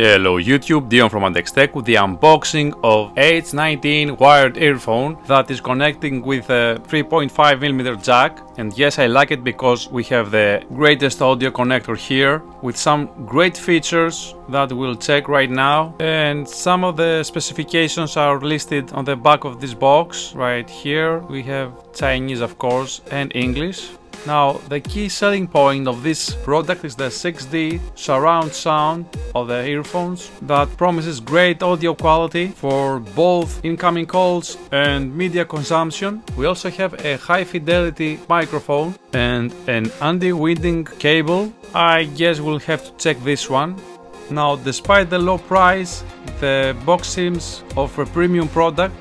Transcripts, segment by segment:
Hello YouTube, Dion from Tech with the unboxing of H19 wired earphone that is connecting with a 3.5mm jack. And yes, I like it because we have the greatest audio connector here with some great features that we'll check right now. And some of the specifications are listed on the back of this box. Right here we have Chinese, of course, and English. Now, the key selling point of this product is the 6D surround sound of the earphones that promises great audio quality for both incoming calls and media consumption. We also have a high fidelity microphone and an anti-winding cable. I guess we'll have to check this one. Now, despite the low price, the box seems of a premium product,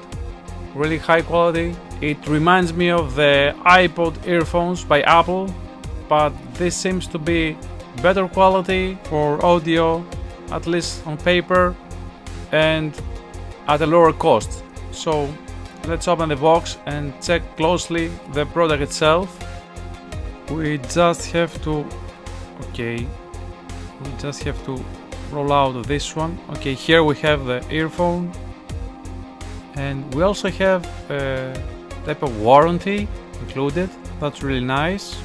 really high quality. It reminds me of the iPod earphones by Apple, but this seems to be better quality for audio, at least on paper, and at a lower cost. So let's open the box and check closely the product itself. We just have to roll out this one. Okay, here we have the earphone, and we also have type of warranty included. That's really nice.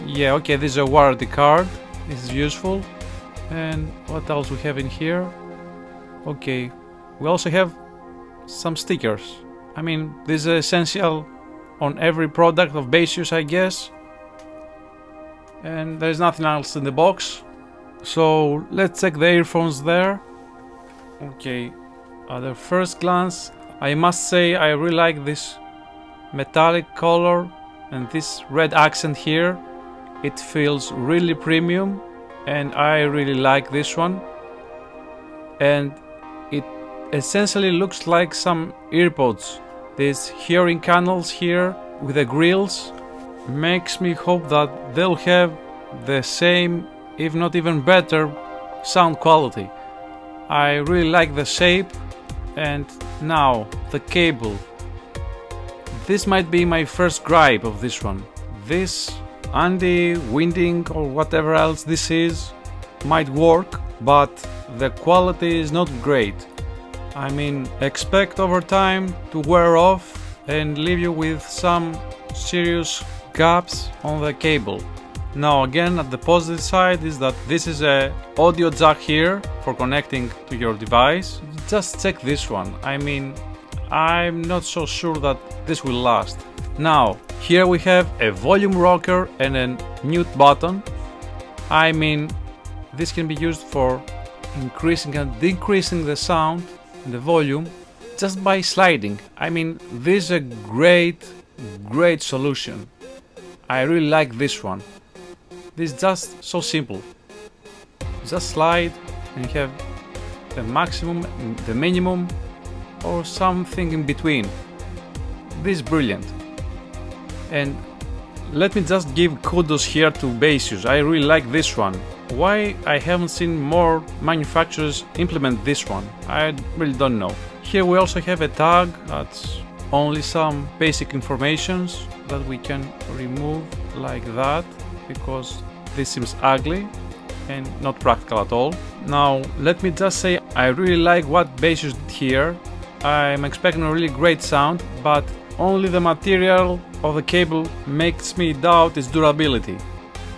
Yeah, okay, this is a warranty card. This is useful. And what else we have in here? Okay, we also have some stickers. I mean, this is essential on every product of Baseus, I guess. And there's nothing else in the box. So let's check the earphones there. Okay, at the first glance, I must say I really like this metallic color and this red accent here. It feels really premium and I really like this one. And it essentially looks like some EarPods. These hearing canals here with the grills makes me hope that they'll have the same, if not even better, sound quality. I really like the shape. And now the cable. This might be my first gripe of this one. This anti-winding or whatever else this is might work, but the quality is not great. I mean, expect over time to wear off and leave you with some serious gaps on the cable. Now again, at the positive side is that this is a audio jack here for connecting to your device. Just check this one. I mean, I'm not so sure that this will last. Now, here we have a volume rocker and a mute button. I mean, this can be used for increasing and decreasing the sound and the volume just by sliding. I mean, this is a great solution. I really like this one. This is just so simple. Just slide and you have the maximum, the minimum, or something in between. This is brilliant. And let me just give kudos here to Baseus. I really like this one. Why I haven't seen more manufacturers implement this one, I really don't know. Here we also have a tag that's only some basic informations that we can remove like that, because this seems ugly and not practical at all. Now let me just say I really like what Baseus did here. I'm expecting a really great sound, but only the material of the cable makes me doubt its durability.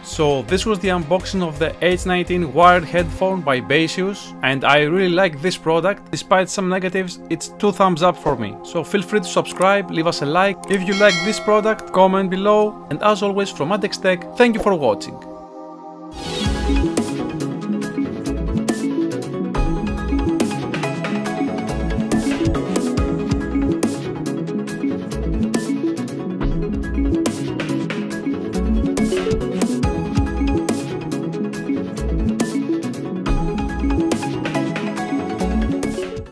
So this was the unboxing of the H19 wired headphone by Baseus, and I really like this product. Despite some negatives, it's 2 thumbs up for me. So feel free to subscribe, leave us a like. If you like this product, comment below, and as always from Tech, thank you for watching.